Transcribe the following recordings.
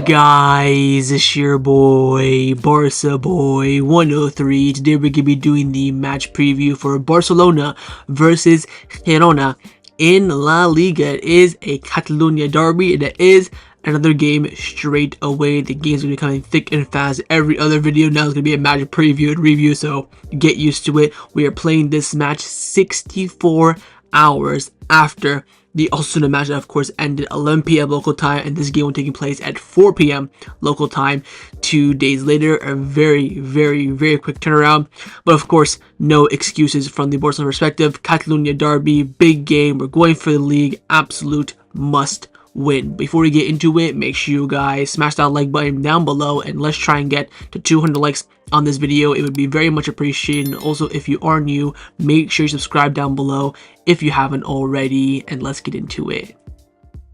Guys, it's your boy, Barca Boy 103. Today we're going to be doing the match preview for Barcelona versus Girona in La Liga. It is a Catalonia derby, and it is another game straight away. The game's going to be coming thick and fast. Every other video now is going to be a match preview and review, so get used to it. We are playing this match 64 hours after the Osasuna match that of course ended 11 p.m. local time, and this game will taking place at 4 p.m. local time 2 days later. A very quick turnaround, but of course no excuses from the Barcelona perspective. Catalonia derby, big game, we're going for the league, absolute must win. Before we get into it, make sure you guys smash that like button down below, and let's try and get to 200 likes on this video. It would be very much appreciated. And also, if you are new, make sure you subscribe down below if you haven't already, and let's get into it.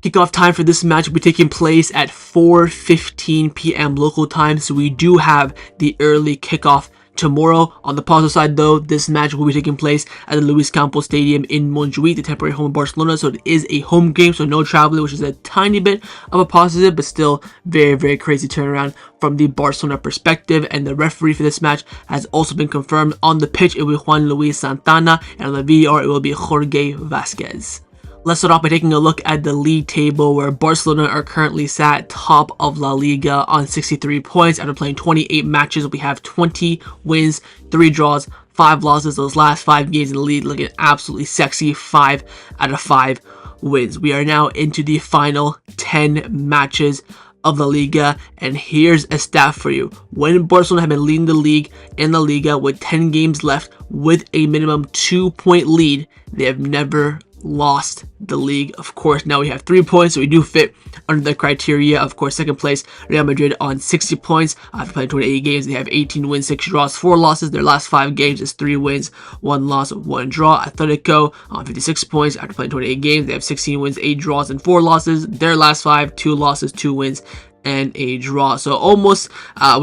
Kickoff time for this match will be taking place at 4:15 p.m. local time, so we do have the early kickoff tomorrow. On the positive side though, this match will be taking place at the Luis Campos Stadium in Montjuic, the temporary home of Barcelona, so it is a home game, so no traveling, which is a tiny bit of a positive, but still very crazy turnaround from the Barcelona perspective. And the referee for this match has also been confirmed. On the pitch it will be Juan Luis Santana, and on the VAR it will be Jorge Vasquez. Let's start off by taking a look at the league table, where Barcelona are currently sat top of La Liga on 63 points. After playing 28 matches, we have 20 wins, 3 draws, 5 losses. Those last 5 games in the league looking absolutely sexy, 5 out of 5 wins. We are now into the final 10 matches of La Liga, and here's a stat for you. When Barcelona have been leading the league in La Liga with 10 games left with a minimum 2-point lead, they have never lost the league. Of course, now we have 3 points, so we do fit under the criteria. Of course, second place Real Madrid on 60 points after playing 28 games. They have 18 wins, 6 draws, 4 losses. Their last 5 games is 3 wins, 1 loss, 1 draw. Atletico on 56 points after playing 28 games. They have 16 wins, 8 draws, and 4 losses. Their last 5, 2 losses, 2 wins, and a draw. So almost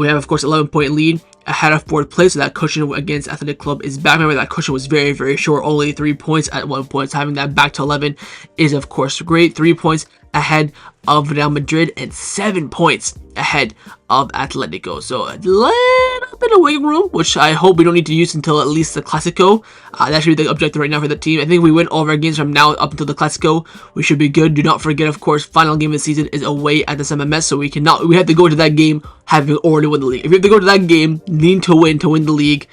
we have of course 11-point lead ahead of 4th place, so that cushion against Athletic Club is back. Remember, that cushion was very short, only 3 points at 1 point, so having that back to 11 is of course great. 3 points ahead of Real Madrid and 7 points ahead of Atletico, so a little bit of wiggle room, which I hope we don't need to use until at least the Clásico. That should be the objective right now for the team. I think we win all of our games from now up until the Clásico, we should be good. Do not forget, of course, final game of the season is away at the MMS, so we have to go to that game having already won the league. If you have to go to that game needing to win the league,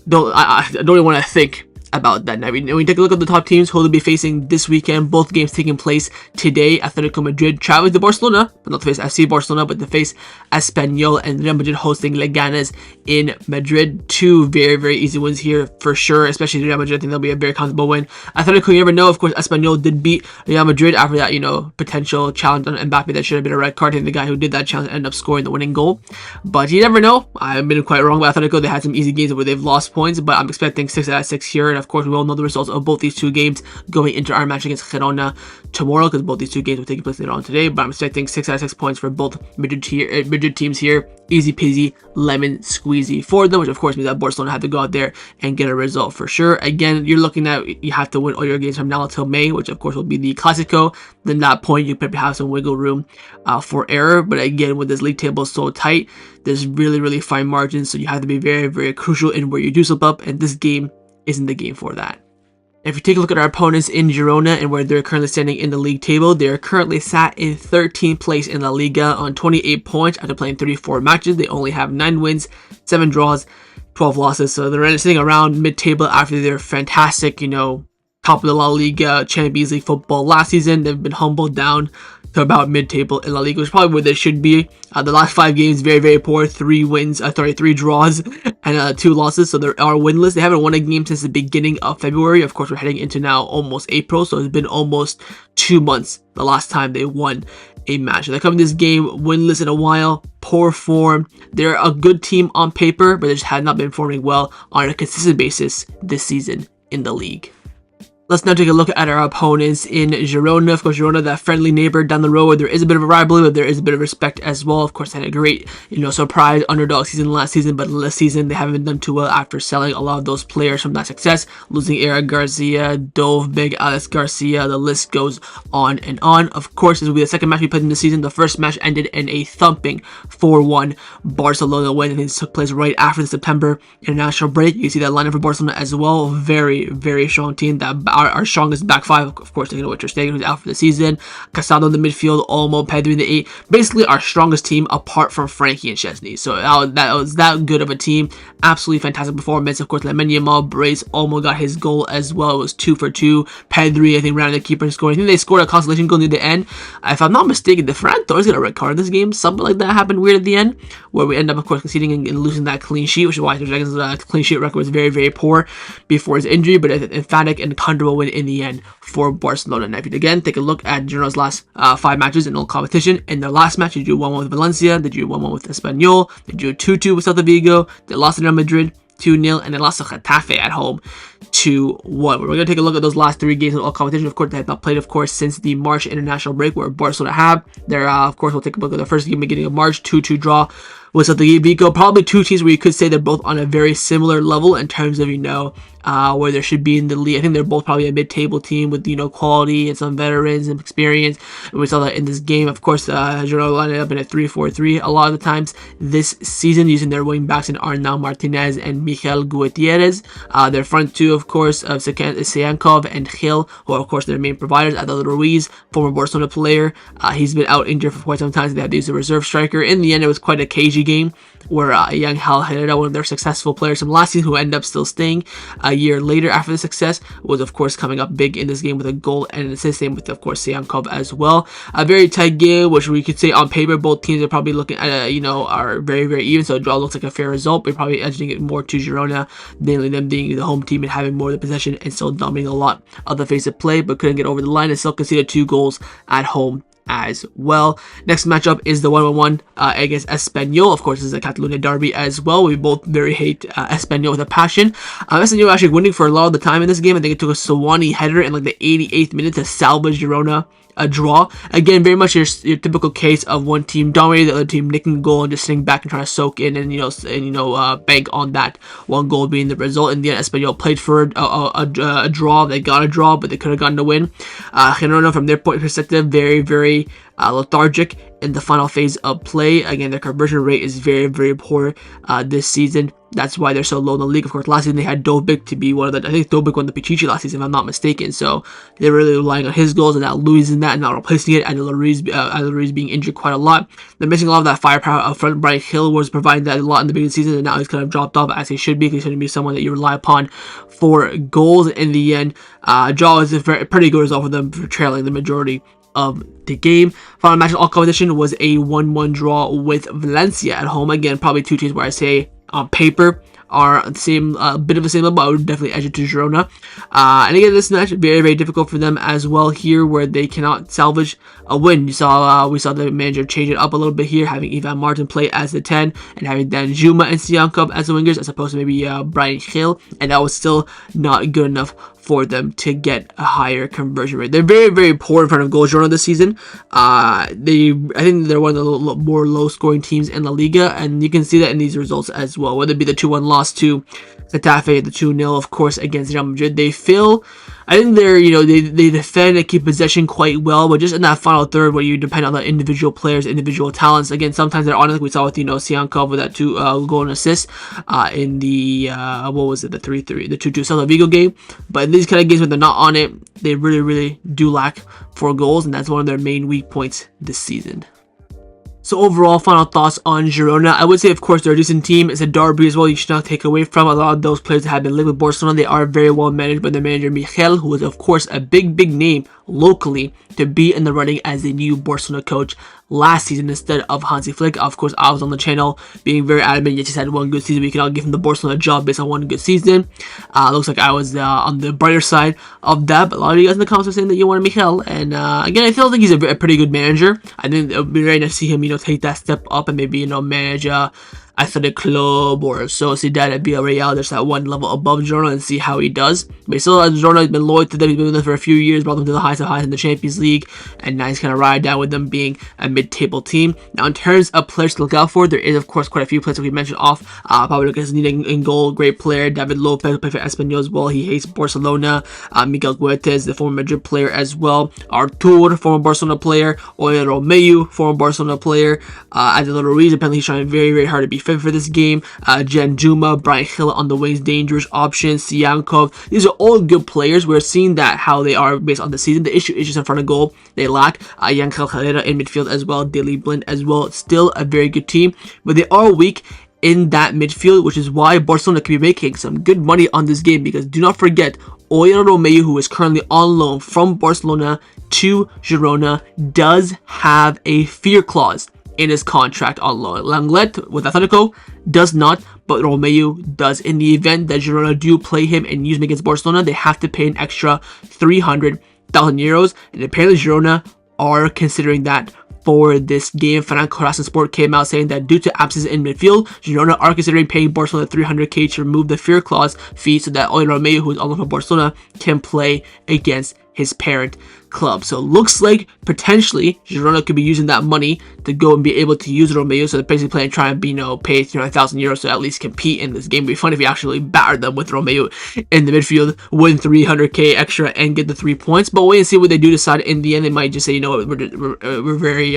I don't even want to think about that. Now, when we take a look at the top teams who will be facing this weekend, both games taking place today. Atletico Madrid traveling to Barcelona, but not to face FC Barcelona, but to face Espanyol, and Real Madrid hosting Leganes in Madrid. 2 very easy wins here for sure, especially Real Madrid. I think that'll be a very comfortable win. Atletico, you never know. Of course, Espanyol did beat Real Madrid after that, potential challenge on Mbappe that should have been a red card, and the guy who did that challenge ended up scoring the winning goal. But you never know. I've been quite wrong with Atletico. They had some easy games where they've lost points, but I'm expecting 6 out of 6 here. And of course, we will know the results of both these 2 games going into our match against Girona tomorrow, because both these 2 games will take place later on today. But I'm expecting 6 out of 6 points for both Madrid teams here. Easy peasy lemon squeezy for them, which of course means that Barcelona have to go out there and get a result for sure. Again, you're looking at, you have to win all your games from now until May, which of course will be the Clásico. Then that point you probably have some wiggle room for error. But again, with this league table so tight, there's really fine margins, so you have to be very crucial in where you do slip up, and this game isn't the game for that. If you take a look at our opponents in Girona and where they're currently standing in the league table, they're currently sat in 13th place in La Liga on 28 points after playing 34 matches. They only have 9 wins, 7 draws, 12 losses, so they're sitting around mid-table after their fantastic, top of the La Liga Champions League football last season. They've been humbled down to about mid-table in La Liga, which is probably where they should be. The last 5 games very poor, 3 draws and 2 losses, so they are winless. They haven't won a game since the beginning of February. Of course, we're heading into now almost April, so it's been almost 2 months the last time they won a match. They're coming this game winless in a while, poor form. They're a good team on paper, but they just have not been performing well on a consistent basis this season in the league. Let's now take a look at our opponents in Girona. Of course, Girona, that friendly neighbor down the road where there is a bit of a rivalry, but there is a bit of respect as well. Of course, they had a great, surprise underdog season last season, but this season they haven't done too well after selling a lot of those players from that success, losing Eric Garcia, Dove, Big Alex Garcia. The list goes on and on. Of course, this will be the second match we played in the season. The first match ended in a thumping 4-1 Barcelona win, and it took place right after the September international break. You see that lineup for Barcelona as well. Very, very strong team. That our strongest back five, of course, taking away Ter Stegen, who's out for the season. Casado in the midfield, Olmo, Pedri in the 8. Basically, our strongest team apart from Frankie and Chesney. So that was that good of a team. Absolutely fantastic performance. Of course, Lamine Yamal, Brace, Olmo got his goal as well. It was 2 for 2. Pedri, I think, ran the keeper and scored. I think they scored a consolation goal near the end. If I'm not mistaken, the Ferran Torres got a red card in this game. Something like that happened weird at the end, where we end up, of course, conceding and losing that clean sheet, which is why Ter Stegen's clean sheet record was very, very poor before his injury. But an emphatic and comfortable win in the end for Barcelona. Now, if you again take a look at Girona's last 5 matches in all competition, in their last match, they drew 1-1 with Valencia, they drew 1-1 with Espanyol, they drew 2-2 with Celta Vigo, they lost to Real Madrid 2-0, and they lost to Getafe at home 2-1. We're going to take a look at those last 3 games in all competition. Of course, they have not played, of course, since the March international break, where Barcelona have. Of course, we'll take a look at the first game beginning of March, 2-2 draw with Celta Vigo. Probably 2 teams where you could say they're both on a very similar level in terms of, where there should be in the league. I think they're both probably a mid-table team with, quality and some veterans and experience. And we saw that in this game. Of course, Girona lined up in a 3-4-3 a lot of the times this season, using their wing backs in Arnau Martinez and Michel Gutierrez. Their front two, of course, of Siankov and Gil, who are, of course, their main providers. Adel Ruiz, former Barcelona player. He's been out injured for quite some time, so they had to use a reserve striker. In the end, it was quite a cagey game where young Hal Herrera, one of their successful players from last season, who ended up still staying a year later after the success, was of course coming up big in this game with a goal and an assist. Same with, of course, Siankov as well. A very tight game, which we could say on paper both teams are probably looking at are very, very even, so a draw looks like a fair result. We're probably edging it more to Girona, mainly them being the home team and having more of the possession and still dominating a lot of the face of play, but couldn't get over the line and still conceded 2 goals at home as well. Next matchup is the 1-1 against Espanyol. Of course, this is a Catalonia derby as well. We both very hate Espanyol with a passion. Espanyol actually winning for a lot of the time in this game. I think it took a Sawani header in like the 88th minute to salvage Girona a draw. Again, very much your typical case of one team dominating, the other team nicking a goal and just sitting back and trying to soak in and bank on that one goal being the result. In the end, Espanyol played for a draw. They got a draw, but they could have gotten a win. Girona, from their point perspective, very, very lethargic in the final phase of play. Again, their conversion rate is very, very poor this season. That's why they're so low in the league. Of course, last season they had Dobic to be one of the, I think Dobic won the Pichichi last season, if I'm not mistaken. So they're really relying on his goals and now losing that and not replacing it. And Ruiz being injured quite a lot. They're missing a lot of that firepower up front. Brian Hill was providing that a lot in the beginning of the season, and now he's kind of dropped off as he should be, because he's going to be someone that you rely upon for goals. In the end, draw is a pretty good result for them for trailing the majority of the game. Final match in all competition was a 1-1 draw with Valencia at home. Again, probably 2 teams where I say on paper are the same, bit of the same level, but I would definitely edge it to Girona. And again, this match very, very difficult for them as well here, where they cannot salvage a win. We saw the manager change it up a little bit here, having Ivan Martin play as the 10 and having Dan Juma and Siankov as the wingers, as opposed to maybe Brian Hill, and that was still not good enough for them to get a higher conversion rate. They're very, very poor in front of goals Girona this season. I think they're one of the more low-scoring teams in La Liga, and you can see that in these results as well. Whether it be the 2-1 loss to Getafe, the 2-0, of course, against Real Madrid, they feel. I think they defend and keep possession quite well, but just in that final third where you depend on the individual players, individual talents. Again, sometimes they're on it, like we saw with Siankov with that 2 goal and assist in the the 3-3, the 2-2 Celta Vigo game. But in these kind of games when they're not on it, they really, really do lack for goals, and that's one of their main weak points this season. So overall, final thoughts on Girona. I would say, of course, they're a decent team. It's a derby as well. You should not take away from a lot of those players that have been linked with Barcelona. They are very well managed by their manager, Michel, who is, of course, a big, big name locally to be in the running as the new Barcelona coach last season instead of Hansi Flick. Of course, I was on the channel being very adamant. Yes, he's had one good season. We cannot give him the Barcelona job based on one good season. Looks like I was on the brighter side of that, but a lot of you guys in the comments are saying that you wanted Michel. And again, I still think he's a pretty good manager. I think it would be very nice to see him, take that step up and maybe, manage Athletic Club or Sociedad at Villarreal, there's that one level above Girona, and see how he does. But he still has Girona, has been loyal to them, he's been with them for a few years, brought them to the highest of highs in the Champions League, and now he's kind of ride down with them being a mid-table team. Now in terms of players to look out for, there is of course quite a few players that we mentioned off. Probably because Inigo in goal, great player. David Lopez, who played for Espanyol as well, he hates Barcelona. Miguel Guedes, the former Madrid player as well. Artur, former Barcelona player. Oye Romeu, former Barcelona player. Adela Ruiz, apparently he's trying very, very hard to be fit for this game. Jan Juma, Brian Hill on the wings, dangerous options. Siankov, these are all good players. We're seeing that how they are based on the season. The issue is just in front of goal. They lack Yankel Herrera in midfield as well, Daily Blind as well. It's still a very good team, but they are weak in that midfield, which is why Barcelona can be making some good money on this game, because do not forget, Oye Romeu, who is currently on loan from Barcelona to Girona, does have a fear clause in his contract on loan. Langlet with Atletico does not, but Romeu does. In the event that Girona do play him and use him against Barcelona, they have to pay an extra 300,000 euros, and apparently Girona are considering that for this game. Franco Rasen Sport came out saying that due to absence in midfield, Girona are considering paying Barcelona 300k to remove the fear clause fee so that Oye Romeu, who is on loan for Barcelona, can play against his parent club. So looks like potentially Girona could be using that money to go and be able to use Romeu. So they're basically playing, trying to be, pay 300,000 euros to at least compete in this game. It'd be fun if you actually battered them with Romeu in the midfield, win 300k extra and get the 3 points. But wait and see what they do decide. In the end, they might just say, we're very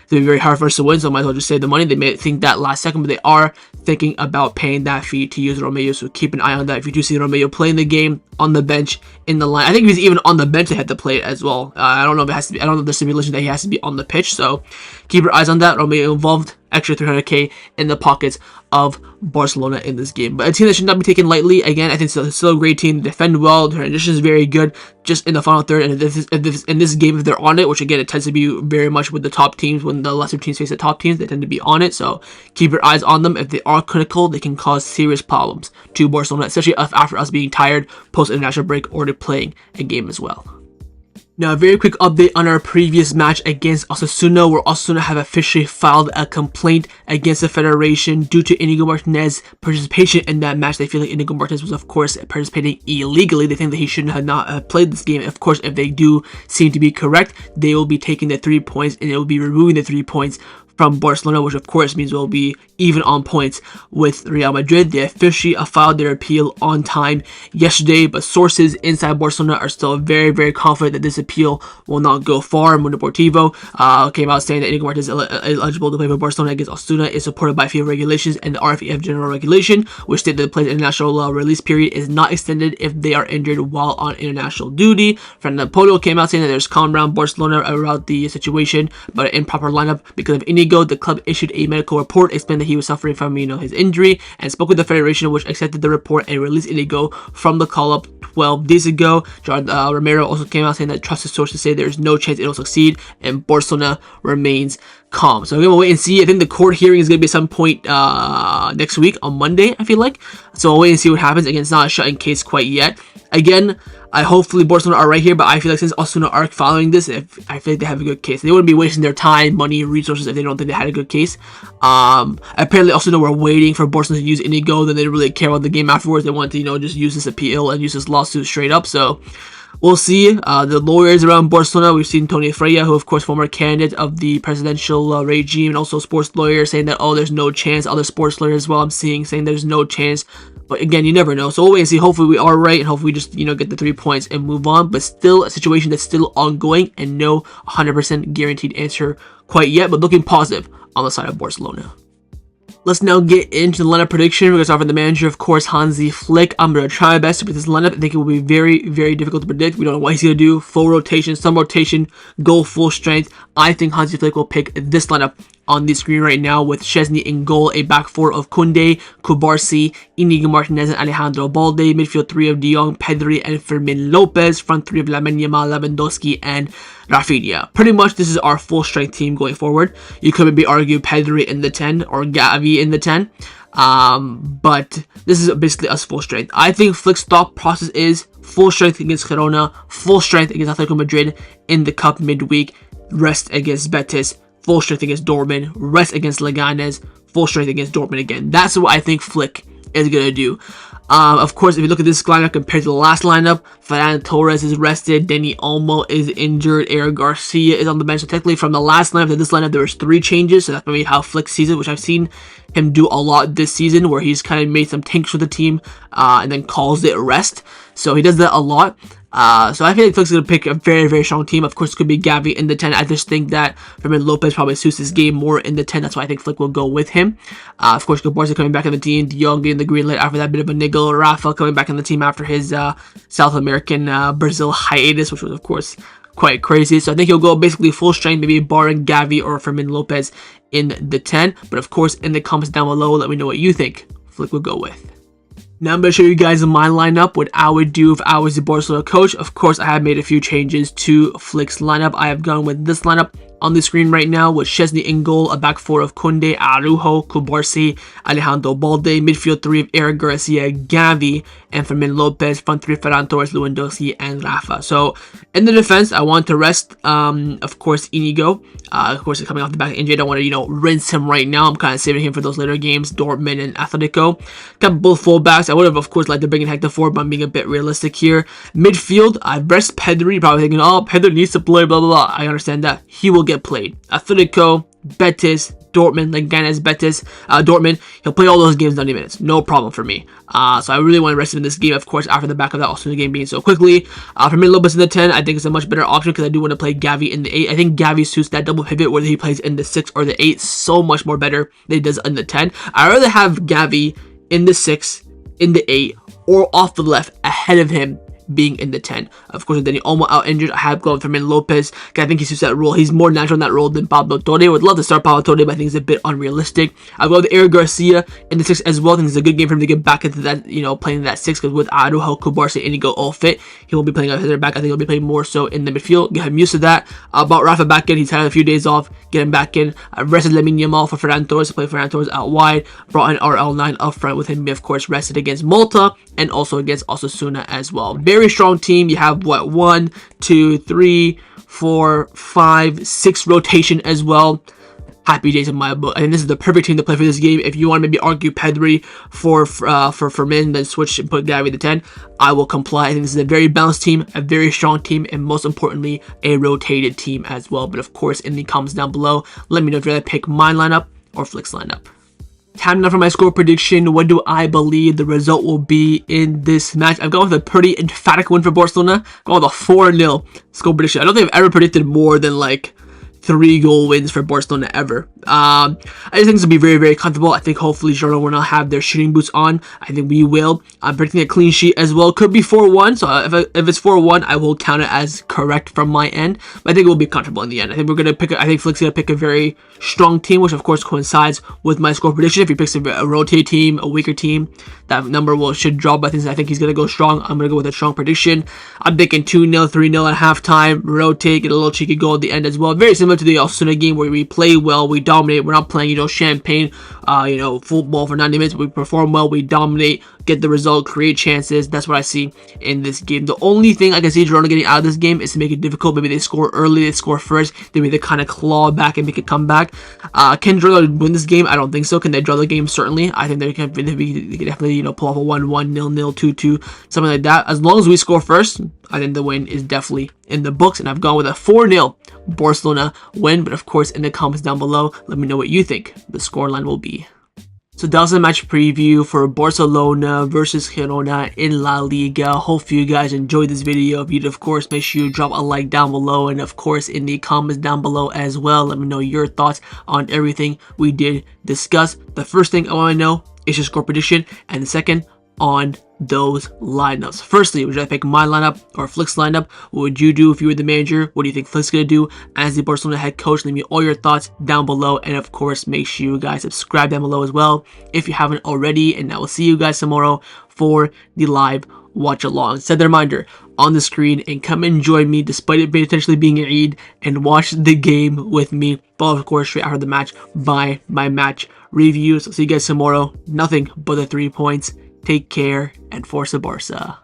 it's gonna be very hard for us to win, so might as well just save the money. They may think that last second, but they are thinking about paying that fee to use Romeu. So keep an eye on that. If you do see Romeu playing the game on the bench in the line, I think if he's even on the bench, they had to play it as well. I don't know if it has to be. I don't know the simulation that he has to be on the pitch. So keep your eyes on that. Romeu involved, extra 300k in the pockets of Barcelona in this game. But a team that should not be taken lightly. Again, I think it's still a great team. They defend well. Their transition is very good. Just in the final third, and in this game, if they're on it, which again it tends to be very much with the top teams, when the lesser teams face the top teams, they tend to be on it. So keep your eyes on them. If they are critical, they can cause serious problems to Barcelona, especially after us being tired post international break or to playing a game as well. Now, a very quick update on our previous match against Osasuna, where Osasuna have officially filed a complaint against the Federation due to Inigo Martinez participation in that match. They feel like Inigo Martinez was, of course, participating illegally. They think that he shouldn't have not played this game. Of course, if they do seem to be correct, they will be taking the 3 points, and it will be removing the 3 points from Barcelona, which of course means we'll be even on points with Real Madrid. They officially filed their appeal on time yesterday, but sources inside Barcelona are still very, very confident that this appeal will not go far. Mundo Deportivo came out saying that Inigo Martinez is eligible to play for Barcelona against Osasuna is supported by FIFA regulations and the RFEF general regulation, which state that the player's international release period is not extended if they are injured while on international duty. Fernando Polo came out saying that there's calm around Barcelona about the situation, but an improper lineup because of Inigo. The club issued a medical report explaining that he was suffering from his injury, and spoke with the federation, which accepted the report and released Inigo from the call-up 12 days ago. Romero also came out saying that trusted sources say there's no chance it'll succeed, and Barcelona remains calm. So we're gonna wait and see. I think the court hearing is gonna be at some point next week on Monday, I feel like. So I'll wait and see what happens. Again, it's not a shut-in case quite yet. Again, hopefully Barcelona are right here, but I feel like since Osasuna are following this, I feel like they have a good case. They wouldn't be wasting their time, money, resources if they don't think they had a good case. Apparently Osasuna were waiting for Barcelona to use Inigo, then they didn't really care about the game afterwards. They wanted to, just use this appeal and use this lawsuit straight up. So we'll see. The lawyers around Barcelona, we've seen Tony Freya, who of course former candidate of the presidential regime, and also sports lawyers saying that, there's no chance. Other sports lawyers as well I'm seeing saying there's no chance. But again, you never know. So we'll wait and see. Hopefully we are right, and hopefully we just, get the 3 points and move on. But still a situation that's still ongoing, and no 100% guaranteed answer quite yet, but looking positive on the side of Barcelona. Let's now get into the lineup prediction. We're going to start with the manager, of course, Hansi Flick. I'm going to try my best to predict this lineup. I think it will be very, very difficult to predict. We don't know what he's going to do. Full rotation, some rotation, go full strength. I think Hansi Flick will pick this lineup on the screen right now, with Szczesny in goal, a back four of Kounde, Kubarsi, Inigo Martinez, and Alejandro Balde, midfield three of De Jong, Pedri, and Fermin Lopez, front three of Lamine Yamal, Lewandowski, and Raphinha. Pretty much this is our full strength team going forward. You could maybe argue Pedri in the 10 or Gavi in the 10. But this is basically us full strength. I think Flick's thought process is full strength against Girona, full strength against Atletico Madrid in the cup midweek, rest against Betis, full strength against Dortmund, rest against Leganes, full strength against Dortmund again. That's what I think Flick is going to do. Of course, if you look at this lineup compared to the last lineup, Ferran Torres is rested, Dani Olmo is injured, Eric Garcia is on the bench. So technically from the last lineup to this lineup, there was 3 changes. So that's maybe how Flick sees it, which I've seen him do a lot this season, where he's kind of made some tinks with the team and then calls it rest. So he does that a lot. So I feel like Flick's going to pick a very, very strong team. Of course, it could be Gavi in the 10. I just think that Fermin Lopez probably suits his game more in the 10. That's why I think Flick will go with him. Of course, Barca coming back in the team. De Jong getting the green light after that bit of a niggle. Rafa coming back in the team after his South American Brazil hiatus, which was, of course, quite crazy. So I think he'll go basically full strength, maybe barring Gavi or Fermin Lopez in the 10. But of course, in the comments down below, let me know what you think Flick will go with. Now I'm going to show you guys my lineup, what I would do if I was the Barcelona coach. Of course, I have made a few changes to Flick's lineup. I have gone with this lineup on the screen right now with Szczesny in goal, a back 4 of Kounde, Araujo, Kubarsi, Alejandro Balde, midfield 3 of Eric Garcia, Gavi, and Fermin Lopez, front 3 Ferran Torres, Lewandowski, and Rafa. So in the defense, I want to rest, of course, Inigo. Of course, he's coming off the back injury. I don't want to, rinse him right now. I'm kind of saving him for those later games, Dortmund and Atletico. Got both fullbacks. I would have, of course, liked to bring in Hector forward, but I'm being a bit realistic here. Midfield, I rest Pedri. Probably thinking, oh, Pedri needs to play, blah, blah, blah. I understand that. He will get played. Atletico, Betis, Dortmund, Leganes, Betis, Dortmund. He'll play all those games 90 minutes. No problem for me. So I really want to rest him in this game, of course, after the back of that Osasuna game being so quickly. For me, Lopez in the 10, I think it's a much better option because I do want to play Gavi in the 8. I think Gavi suits that double pivot, whether he plays in the 6 or the 8, so much more better than he does in the 10. I'd rather have Gavi in the 6, in the 8, or off the left ahead of him being in the 10. Of course, with Dani Olmo out injured, I have gone for Fermin Lopez. I think he suits that role. He's more natural in that role than Pablo Torre. I would love to start Pablo Torre, but I think it's a bit unrealistic. I've gone with Eric Garcia in the 6 as well. I think it's a good game for him to get back into that, playing that 6, because with Araujo, Kubarsi, and Inigo all fit, he won't be playing out center back. I think he'll be playing more so in the midfield. Get him used to that. About Rafa back in. He's had a few days off. Get him back in. I've rested Lamine Yamal for Ferran Torres to play Ferran Torres out wide. Brought in RL9 up front with him, of course, rested against Malta and also against Osasuna as well. Very strong team. You have what, 1, 2, 3, 4, 5, 6 rotation as well. Happy days in my book. I think this is the perfect team to play for this game. If you want to maybe argue Pedri for Fermin, then switch and put Gavi the 10, I will comply. I think this is a very balanced team, a very strong team, and most importantly, a rotated team as well. But of course, in the comments down below, let me know if you'd rather pick my lineup or Flick's lineup. Time now for my score prediction. What do I believe the result will be in this match? I've gone with a pretty emphatic win for Barcelona. I've gone with a 4-0 score prediction. I don't think I've ever predicted more than like 3-goal wins for Barcelona ever. I just think this will be very, very comfortable. I think hopefully Girona will not have their shooting boots on. I think we will. I'm predicting a clean sheet as well. Could be 4-1. So if it's 4-1, I will count it as correct from my end. But I think it will be comfortable in the end. I think we're gonna pick. I think Flick's gonna pick a very strong team, which of course coincides with my score prediction. If he picks a rotate team, a weaker team, that number should drop. But I think he's gonna go strong. I'm gonna go with a strong prediction. I'm thinking 2-0, 3-0 at halftime. Rotate, get a little cheeky goal at the end as well. Very similar to the Osasuna game where we play well, we dominate. We're not playing, champagne, football for 90 minutes. We perform well, we dominate, get the result, create chances. That's what I see in this game. The only thing I can see Girona getting out of this game is to make it difficult. Maybe they score early, they score first, maybe they kind of claw back and make it come back. Can Girona win this game? I don't think so. Can they draw the game? Certainly. I think they can definitely, pull off a 1-1, 0-0, 2-2, something like that. As long as we score first, I think the win is definitely in the books, and I've gone with a 4-0 Barcelona win. But of course, in the comments down below, let me know what you think the scoreline will be. So that was a match preview for Barcelona versus Girona in La Liga. Hopefully you guys enjoyed this video. If you did, of course, make sure you drop a like down below, and of course in the comments down below as well, let me know your thoughts on everything we did discuss. The first thing I want to know is your score prediction, and the second, on those lineups. Firstly, would you pick my lineup or Flick's lineup? What would you do if you were the manager? What do you think Flick's gonna do as the Barcelona head coach? Leave me all your thoughts down below, and of course make sure you guys subscribe down below as well if you haven't already. And I will see you guys tomorrow for the live watch along. Set the reminder on the screen and come and join me despite it potentially being an Eid, and watch the game with me, but of course straight after the match by my match reviews. So see you guys tomorrow. Nothing but the 3 points. Take care, and Forza Barca.